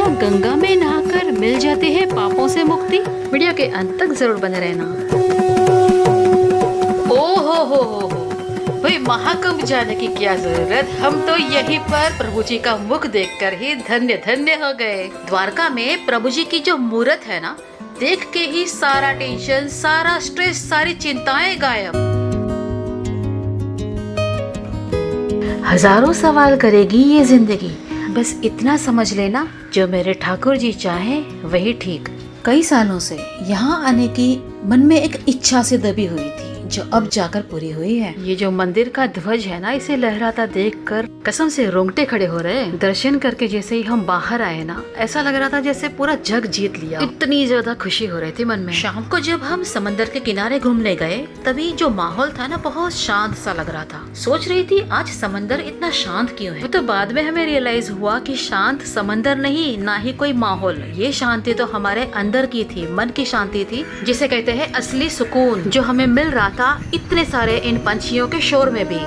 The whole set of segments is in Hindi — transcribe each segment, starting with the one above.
क्या गंगा में नहाकर मिल जाते हैं पापों से मुक्ति? वीडियो के अंत तक जरूर बने रहना। ओ हो भाई, महाकुंभ जाने की क्या जरूरत, हम तो यहीं पर प्रभु जी का मुख देखकर ही धन्य धन्य हो गए। द्वारका में प्रभु जी की जो मूर्त है ना, देख के ही सारा टेंशन, सारा स्ट्रेस, सारी चिंताएं गायब। हजारों सवाल करेगी ये जिंदगी, बस इतना समझ लेना, जो मेरे ठाकुर जी चाहे वही ठीक। कई सालों से यहाँ आने की मन में एक इच्छा से दबी हुई थी, जो अब जाकर पूरी हुई है। ये जो मंदिर का ध्वज है ना, इसे लहराता देखकर कसम से रोंगटे खड़े हो रहे हैं। दर्शन करके जैसे ही हम बाहर आए ना, ऐसा लग रहा था जैसे पूरा जग जीत लिया। इतनी ज्यादा खुशी हो रही थी मन में। शाम को जब हम समंदर के किनारे घूमने गए, तभी जो माहौल था ना, बहुत शांत सा लग रहा था। सोच रही थी आज समंदर इतना शांत क्यों है, तो बाद में हमें रियलाइज हुआ कि शांत समंदर नहीं, ना ही कोई माहौल, ये शांति तो हमारे अंदर की थी, मन की शांति थी, जिसे कहते हैं असली सुकून, जो हमें मिल रहा था इतने सारे इन पंछियों के शोर में भी।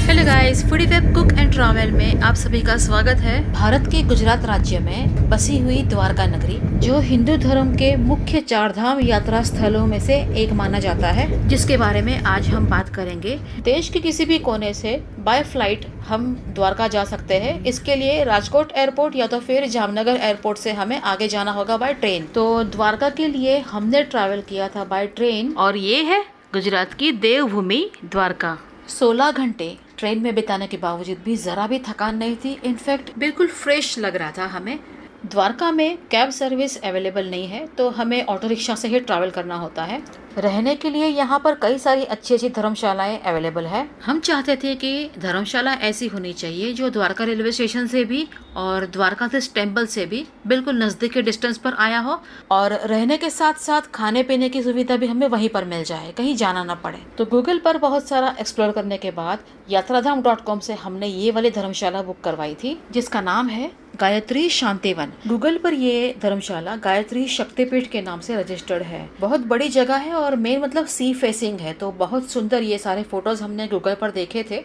Hello guys, foodie web cook and travel में आप सभी का स्वागत है। भारत के गुजरात राज्य में बसी हुई द्वारका नगरी, जो हिंदू धर्म के मुख्य 4 धाम यात्रा स्थलों में से एक माना जाता है, जिसके बारे में आज हम बात करेंगे। देश के किसी भी कोने से बाय फ्लाइट हम द्वारका जा सकते हैं। इसके लिए राजकोट एयरपोर्ट या तो फिर जामनगर एयरपोर्ट से हमें आगे जाना होगा बाय ट्रेन। तो द्वारका के लिए हमने ट्रैवल किया था बाय ट्रेन, और ये है गुजरात की देवभूमि द्वारका। 16 घंटे ट्रेन में बिताने के बावजूद भी जरा भी थकान नहीं थी। इनफैक्ट बिल्कुल फ्रेश लग रहा था हमें। द्वारका में कैब सर्विस अवेलेबल नहीं है, तो हमें ऑटो रिक्शा से ही ट्रैवल करना होता है। रहने के लिए यहाँ पर कई सारी अच्छी अच्छी धर्मशालाएं अवेलेबल है। हम चाहते थे कि धर्मशाला ऐसी होनी चाहिए जो द्वारका रेलवे स्टेशन से भी और द्वारकाधीश टेम्पल से भी बिल्कुल नजदीक के डिस्टेंस पर आया हो, और रहने के साथ साथ खाने पीने की सुविधा भी हमें वहीं पर मिल जाए, कहीं जाना ना पड़े। तो गूगल पर बहुत सारा एक्सप्लोर करने के बाद यात्राधाम.com से हमने ये वाली धर्मशाला बुक करवाई थी, जिसका नाम है गायत्री शांतिवन। गूगल पर ये धर्मशाला गायत्री शक्तिपीठ के नाम से रजिस्टर्ड है। बहुत बड़ी जगह है और मेन मतलब सी फेसिंग है, तो बहुत सुंदर। ये सारे फोटोज हमने गूगल पर देखे थे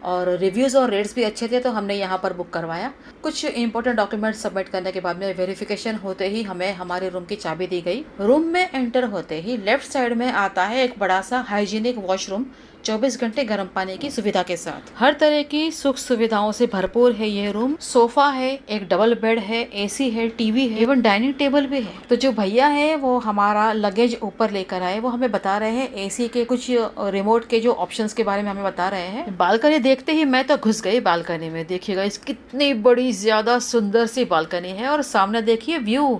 और रिव्यूज और रेट्स भी अच्छे थे, तो हमने यहाँ पर बुक करवाया। कुछ इंपॉर्टेंट डॉक्यूमेंट सबमिट करने के बाद में वेरिफिकेशन होते ही हमें हमारे रूम की चाबी दी गई। रूम में एंटर होते ही लेफ्ट साइड में आता है एक बड़ा सा हाइजीनिक वॉशरूम, 24 घंटे गर्म पानी की सुविधा के साथ। हर तरह की सुख सुविधाओं से भरपूर है ये रूम। सोफा है, एक डबल बेड है, एसी है, टीवी है, इवन डाइनिंग टेबल भी है। तो जो भैया है वो हमारा लगेज ऊपर लेकर आए, वो हमें बता रहे हैं एसी के कुछ रिमोट के जो ऑप्शंस के बारे में हमें बता रहे हैं। बालकनी देखते ही मैं तो घुस गई बालकनी में। देखिएगा इस कितनी बड़ी ज्यादा सुंदर सी बालकनी है, और सामने देखिए व्यू,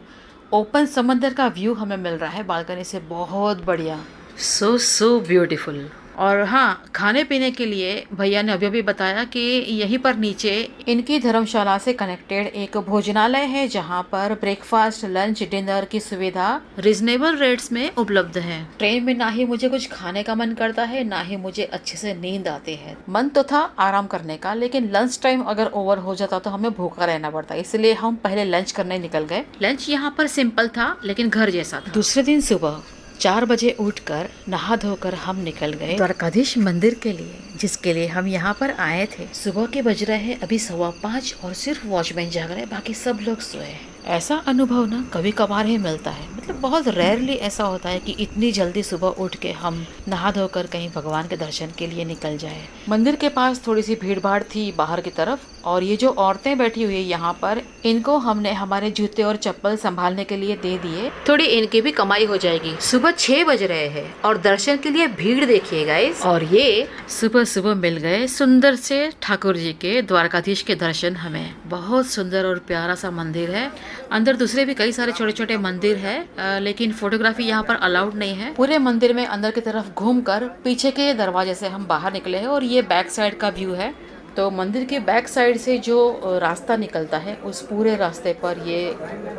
ओपन समंदर का व्यू हमें मिल रहा है बालकनी से। बहुत बढ़िया, सो ब्यूटीफुल। और हाँ, खाने पीने के लिए भैया ने अभी बताया कि यहीं पर नीचे इनकी धर्मशाला से कनेक्टेड एक भोजनालय है, जहाँ पर ब्रेकफास्ट, लंच, डिनर की सुविधा रिजनेबल रेट्स में उपलब्ध है। ट्रेन में ना ही मुझे कुछ खाने का मन करता है, ना ही मुझे अच्छे से नींद आती है। मन तो था आराम करने का, लेकिन लंच टाइम अगर ओवर हो जाता तो हमें भूखा रहना पड़ता, इसलिए हम पहले लंच करने निकल गए। लंच यहाँ पर सिंपल था, लेकिन घर जैसा था। दूसरे दिन सुबह 4 बजे उठकर नहा धोकर हम निकल गए द्वारकाधीश मंदिर के लिए, जिसके लिए हम यहाँ पर आए थे। सुबह के बज रहे हैं अभी 5:15 और सिर्फ वॉचमैन जाग रहे हैं, बाकी सब लोग सोए हैं। ऐसा अनुभव ना कभी कभार ही मिलता है, मतलब बहुत रेयरली ऐसा होता है कि इतनी जल्दी सुबह उठ के हम नहा धोकर कहीं भगवान के दर्शन के लिए निकल जाए। मंदिर के पास थोड़ी सी भीड़ भाड़ थी बाहर की तरफ, और ये जो औरतें बैठी हुई है यहाँ पर, इनको हमने हमारे जूते और चप्पल संभालने के लिए दे दिए, थोड़ी इनकी भी कमाई हो जाएगी। सुबह 6 बज रहे हैं और दर्शन के लिए भीड़ देखिए गाइस। और ये सुबह सुबह मिल गए सुंदर से ठाकुर जी के, द्वारकाधीश के दर्शन हमें। बहुत सुंदर और प्यारा सा मंदिर है। अंदर दूसरे भी कई सारे छोटे छोटे मंदिर है, लेकिन फोटोग्राफी यहाँ पर अलाउड नहीं है। पूरे मंदिर में अंदर की तरफ घूमकर पीछे के दरवाजे से हम बाहर निकले हैं, और ये बैक साइड का व्यू है। तो मंदिर के बैक साइड से जो रास्ता निकलता है, उस पूरे रास्ते पर ये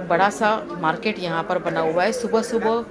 बड़ा सा मार्केट यहाँ पर बना हुआ है। सुबह सुबह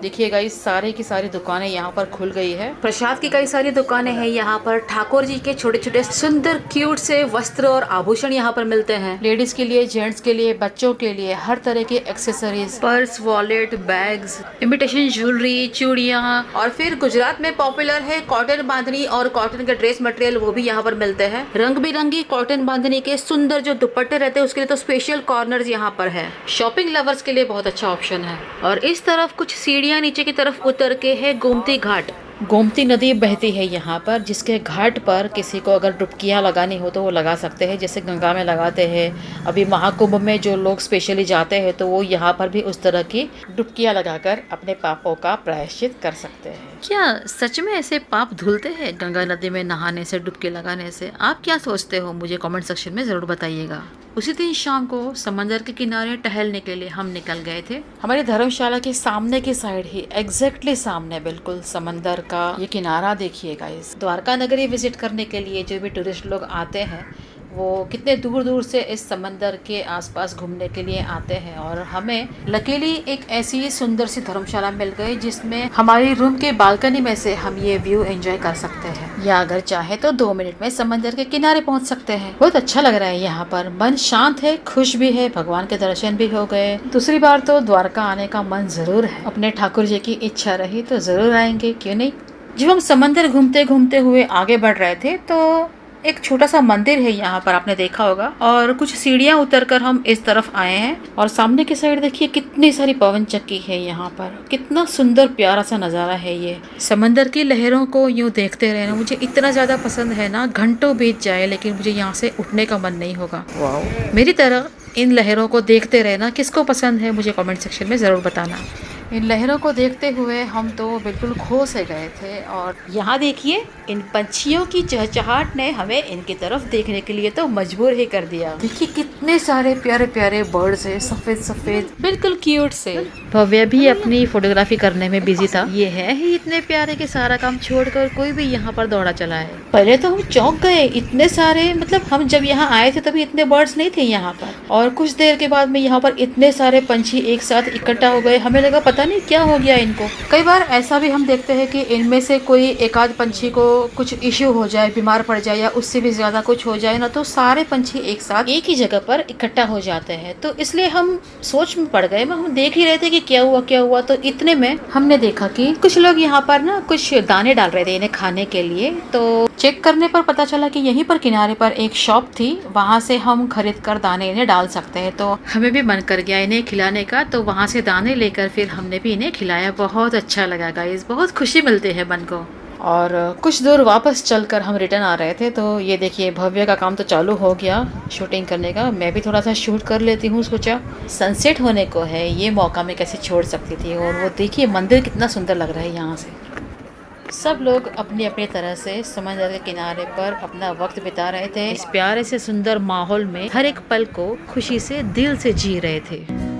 देखिए गाइस, सारे की सारी दुकानें यहाँ पर खुल गई है। प्रसाद की कई सारी दुकानें हैं यहाँ पर। ठाकुर जी के छोटे छोटे सुंदर क्यूट से वस्त्र और आभूषण यहाँ पर मिलते हैं। लेडीज के लिए, जेंट्स के लिए, बच्चों के लिए हर तरह के accessories, purse, wallet, bags, imitation jewellery, चूड़ियाँ। और फिर गुजरात में पॉपुलर है कॉटन बांधनी और कॉटन के ड्रेस मटेरियल, वो भी यहाँ पर मिलते हैं। रंग बिरंगी कॉटन बांधनी के सुंदर जो दुपट्टे रहते हैं उसके लिए तो स्पेशल कॉर्नर यहाँ पर है। शॉपिंग लवर्स के लिए बहुत अच्छा ऑप्शन है। और इस तरफ कुछ सीढ़ियाँ नीचे की तरफ उतर के है गोमती घाट। गोमती नदी बहती है यहाँ पर, जिसके घाट पर किसी को अगर डुबकियाँ लगानी हो तो वो लगा सकते हैं, जैसे गंगा में लगाते हैं। अभी महाकुंभ में जो लोग स्पेशली जाते हैं तो वो यहाँ पर भी उस तरह की डुबकियाँ लगाकर अपने पापों का प्रायश्चित कर सकते हैं। क्या सच में ऐसे पाप धुलते हैं गंगा नदी में नहाने से, डुबकी लगाने से? आप क्या सोचते हो मुझे कमेंट सेक्शन में ज़रूर बताइएगा। उसी दिन शाम को समंदर के किनारे टहलने के लिए हम निकल गए थे। हमारी धर्मशाला के सामने की साइड ही, एग्जैक्टली सामने बिल्कुल समंदर का ये किनारा देखिए गाइस। द्वारका नगरी विजिट करने के लिए जो भी टूरिस्ट लोग आते हैं वो कितने दूर दूर से इस समंदर के आसपास घूमने के लिए आते हैं। और हमें लकीली एक ऐसी सुंदर सी धर्मशाला मिल गई जिसमें हमारी रूम के बालकनी में से हम ये व्यू एंजॉय कर सकते हैं, या अगर चाहे तो 2 मिनट में समंदर के किनारे पहुंच सकते हैं। बहुत अच्छा लग रहा है यहाँ पर, मन शांत है, खुश भी है, भगवान के दर्शन भी हो गए। दूसरी बार तो द्वारका आने का मन जरूर है। अपने ठाकुर जी की इच्छा रही तो जरूर आएंगे, क्यों नहीं। जब हम समंदर घूमते घूमते हुए आगे बढ़ रहे थे तो एक छोटा सा मंदिर है यहाँ पर, आपने देखा होगा। और कुछ सीढ़ियाँ उतरकर हम इस तरफ आए हैं और सामने की साइड देखिए कितनी सारी पवन चक्की है यहाँ पर। कितना सुंदर प्यारा सा नज़ारा है ये। समंदर की लहरों को यूँ देखते रहना मुझे इतना ज़्यादा पसंद है ना, घंटों बीत जाए लेकिन मुझे यहाँ से उठने का मन नहीं होगा। वाह, मेरी तरह इन लहरों को देखते रहना किसको पसंद है मुझे कमेंट सेक्शन में ज़रूर बताना। इन लहरों को देखते हुए हम तो बिल्कुल खो से गए थे। और यहाँ देखिए, इन पंछियों की चहचहाट ने हमें इनकी तरफ देखने के लिए तो मजबूर ही कर दिया। देखिए कितने सारे प्यारे प्यारे बर्ड्स है, सफेद सफेद, बिल्कुल क्यूट से। भव्य भी अपनी फोटोग्राफी करने में बिजी था। ये है ही इतने प्यारे कि सारा काम छोड़कर कोई भी यहाँ पर दौड़ा चला है। पहले तो हम चौंक गए, इतने सारे, मतलब हम जब यहाँ आए थे तभी इतने बर्ड्स नहीं थे यहाँ पर। और कुछ देर के बाद में यहाँ पर इतने सारे पंछी एक साथ इकट्ठा हो गए। हमें लगा पता नहीं क्या हो गया इनको। कई बार ऐसा भी हम देखते हैं कि इनमें से कोई एक आध पंछी को कुछ इश्यू हो जाए, बीमार पड़ जाए या उससे भी ज्यादा कुछ हो जाए ना, तो सारे पंछी एक साथ एक ही जगह पर इकट्ठा हो जाते हैं। तो इसलिए हम सोच में पड़ गए। हम देख ही रहे थे कि क्या हुआ। तो इतने में हमने देखा कि कुछ लोग यहाँ पर ना कुछ दाने डाल रहे थे इन्हें खाने के लिए। तो चेक करने पर पता चला कि यहीं पर किनारे पर एक शॉप थी, वहाँ से हम खरीद कर दाने इन्हें डाल सकते हैं। तो हमें भी मन कर गया इन्हें खिलाने का, तो वहाँ से दाने लेकर फिर हमने भी इन्हें खिलाया। बहुत अच्छा लगा गाइस, बहुत खुशी मिलती है मन को। और कुछ दूर वापस चलकर हम रिटर्न आ रहे थे तो ये देखिए भव्य का काम तो चालू हो गया शूटिंग करने का। मैं भी थोड़ा सा शूट कर लेती हूँ, सोचा सनसेट होने को है, ये मौका मैं कैसे छोड़ सकती थी। और वो देखिए मंदिर कितना सुंदर लग रहा है यहाँ से। सब लोग अपनी अपनी तरह से समंदर के किनारे पर अपना वक्त बिता रहे थे। इस प्यारे से सुंदर माहौल में हर एक पल को खुशी से दिल से जी रहे थे।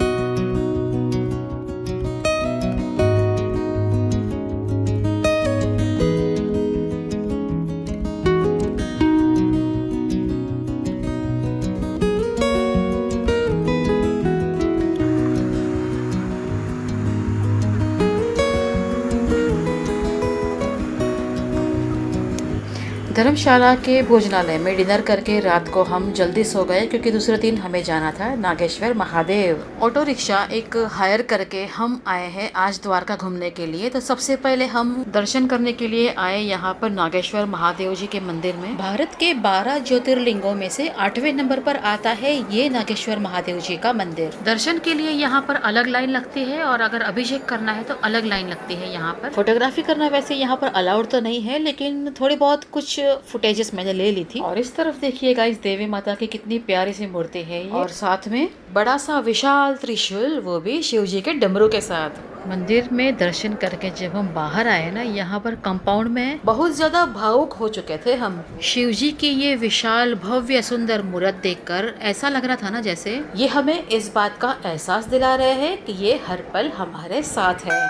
धर्मशाला के भोजनालय में डिनर करके रात को हम जल्दी सो गए, क्योंकि दूसरे दिन हमें जाना था नागेश्वर महादेव। ऑटो रिक्शा एक हायर करके हम आए हैं आज द्वारका घूमने के लिए। तो सबसे पहले हम दर्शन करने के लिए आए यहाँ पर नागेश्वर महादेव जी के मंदिर में। भारत के 12 ज्योतिर्लिंगों में से 8वें नंबर पर आता है ये नागेश्वर महादेव जी का मंदिर। दर्शन के लिए यहाँ पर अलग लाइन लगती है और अगर अभिषेक करना है तो अलग लाइन लगती है यहाँ पर। फोटोग्राफी करना वैसे यहाँ पर अलाउड तो नहीं है, लेकिन थोड़ी बहुत कुछ फुटेजेस मैंने ले ली थी। और इस तरफ देखिए गाइस, देवी माता की कितनी प्यारी सी मूर्ति है ये। और साथ में बड़ा सा विशाल त्रिशूल, वो भी शिव जी के डमरू के साथ। मंदिर में दर्शन करके जब हम बाहर आए ना, यहाँ पर कंपाउंड में बहुत ज्यादा भावुक हो चुके थे हम। शिव जी की ये विशाल भव्य सुंदर मूर्त देखकर ऐसा लग रहा था ना जैसे ये हमें इस बात का एहसास दिला रहे हैं कि ये हर पल हमारे साथ है।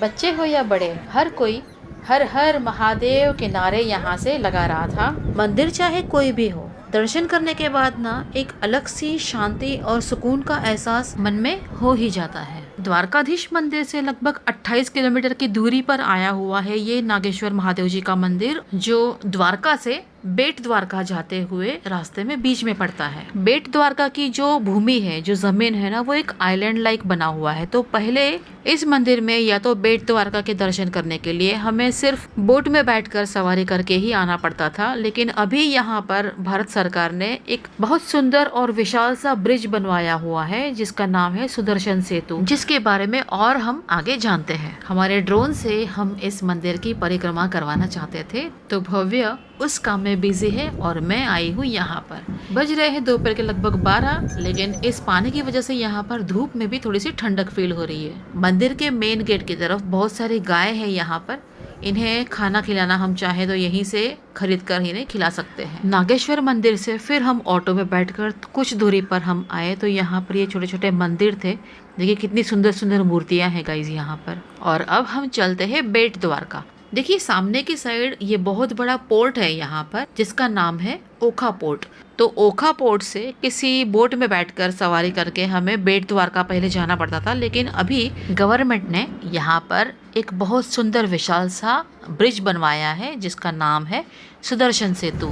बच्चे हो या बड़े, हर कोई हर हर महादेव के नारे यहाँ से लगा रहा था। मंदिर चाहे कोई भी हो, दर्शन करने के बाद ना एक अलग सी शांति और सुकून का एहसास मन में हो ही जाता है। द्वारकाधीश मंदिर से लगभग 28 किलोमीटर की दूरी पर आया हुआ है ये नागेश्वर महादेव जी का मंदिर, जो द्वारका से बेट द्वारका जाते हुए रास्ते में बीच में पड़ता है। बेट द्वारका की जो भूमि है, जो जमीन है ना, वो एक आइलैंड लाइक बना हुआ है। तो पहले इस मंदिर में या तो बेट द्वारका के दर्शन करने के लिए हमें सिर्फ बोट में बैठकर सवारी करके ही आना पड़ता था, लेकिन अभी यहाँ पर भारत सरकार ने एक बहुत सुंदर और विशाल सा ब्रिज बनवाया हुआ है जिसका नाम है सुदर्शन सेतु, जिसके बारे में और हम आगे जानते हैं। हमारे ड्रोन से हम इस मंदिर की परिक्रमा करवाना चाहते थे, तो भव्य उस काम में बिजी है और मैं आई हूँ यहाँ पर। बज रहे हैं दोपहर के लगभग 12, लेकिन इस पानी की वजह से यहाँ पर धूप में भी थोड़ी सी ठंडक फील हो रही है। मंदिर के मेन गेट की तरफ बहुत सारी गाय है यहाँ पर, इन्हें खाना खिलाना हम चाहे तो यहीं से खरीद कर इन्हें खिला सकते हैं। नागेश्वर मंदिर से फिर हम ऑटो में बैठकर कुछ दूरी पर हम आए तो यहाँ पर ये छोटे छोटे मंदिर थे। देखिए कितनी सुंदर सुंदर मूर्तियां हैं गाइज यहाँ पर। और अब हम चलते हैं बेट द्वारका। देखिए सामने की साइड ये बहुत बड़ा पोर्ट है यहाँ पर, जिसका नाम है ओखा पोर्ट। तो ओखा पोर्ट से किसी बोट में बैठकर सवारी करके हमें बेट द्वारका पहले जाना पड़ता था, लेकिन अभी गवर्नमेंट ने यहाँ पर एक बहुत सुंदर विशाल सा ब्रिज बनवाया है जिसका नाम है सुदर्शन सेतु।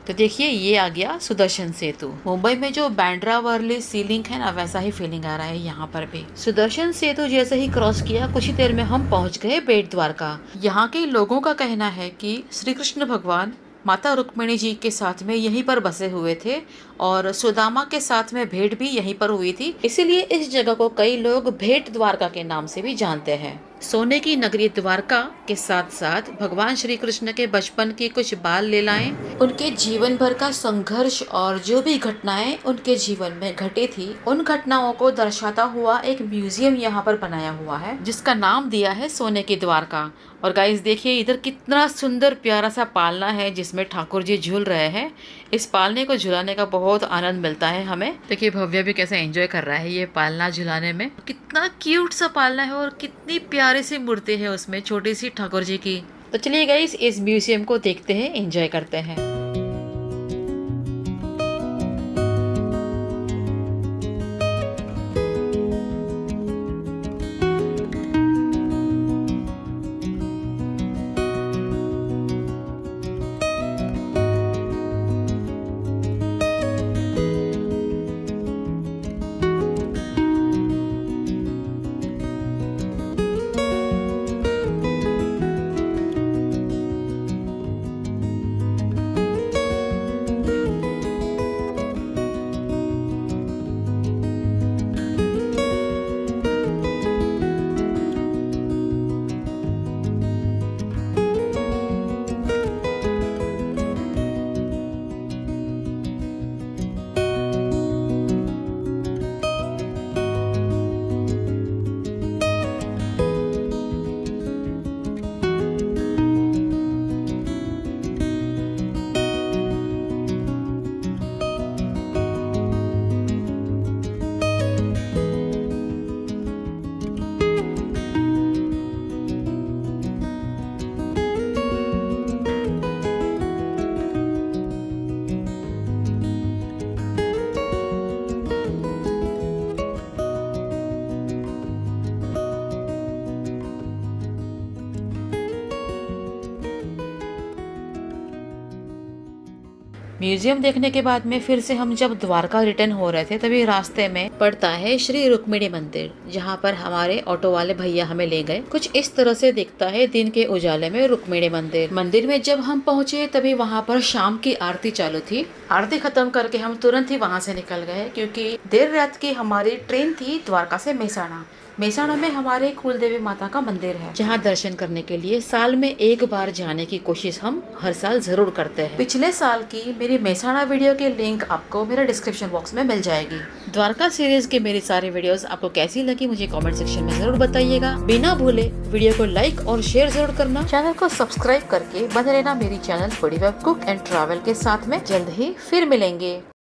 तो देखिए ये आ गया सुदर्शन सेतु। मुंबई में जो बांद्रा वर्ली सी लिंक है ना, वैसा ही फीलिंग आ रहा है यहाँ पर भी। सुदर्शन सेतु जैसे ही क्रॉस किया कुछ ही देर में हम पहुँच गए बेट द्वारका। यहाँ के लोगों का कहना है कि श्री कृष्ण भगवान माता रुक्मिणी जी के साथ में यहीं पर बसे हुए थे और सुदामा के साथ में भेंट भी यहीं पर हुई थी, इसीलिए इस जगह को कई लोग भेंट द्वारका के नाम से भी जानते हैं। सोने की नगरी द्वारका के साथ साथ भगवान श्री कृष्ण के बचपन की कुछ बाल लीलाएं, उनके जीवन भर का संघर्ष और जो भी घटनाएं उनके जीवन में घटी थी, उन घटनाओं को दर्शाता हुआ एक म्यूजियम यहाँ पर बनाया हुआ है जिसका नाम दिया है सोने की द्वारका। और गाइस देखिए इधर कितना सुंदर प्यारा सा पालना है जिसमें ठाकुर जी झूल रहे हैं। इस पालने को झुलाने का बहुत आनंद मिलता है हमें। देखिए भव्य भी कैसे एंजॉय कर रहा है ये पालना झुलाने में। कितना क्यूट सा पालना है और कितनी प्यारी सी मूर्ति है उसमें, छोटी सी ठाकुर जी की। तो चलिए गाइस इस म्यूजियम को देखते हैं, एंजॉय करते हैं। म्यूजियम देखने के बाद में फिर से हम जब द्वारका रिटर्न हो रहे थे तभी रास्ते में पड़ता है श्री रुक्मिणी मंदिर, जहाँ पर हमारे ऑटो वाले भैया हमें ले गए। कुछ इस तरह से दिखता है दिन के उजाले में रुक्मिणी मंदिर। मंदिर में जब हम पहुँचे तभी वहाँ पर शाम की आरती चालू थी। आरती खत्म करके हम तुरंत ही वहाँ से निकल गए क्योंकि देर रात की हमारी ट्रेन थी द्वारका से मेहसाणा। मेहसाणा में हमारे कुलदेवी माता का मंदिर है जहाँ दर्शन करने के लिए साल में एक बार जाने की कोशिश हम हर साल जरूर करते हैं। पिछले साल की मेरी मेहसाणा वीडियो के लिंक आपको मेरे डिस्क्रिप्शन बॉक्स में मिल जाएगी। द्वारका सीरीज के मेरी सारी वीडियोस आपको कैसी लगी मुझे कमेंट सेक्शन में जरूर बताइएगा। बिना भूले वीडियो को लाइक और शेयर जरूर करना। चैनल को सब्सक्राइब करके बने रहना मेरी channel foodie web cook and travel के साथ में। जल्द ही फिर मिलेंगे।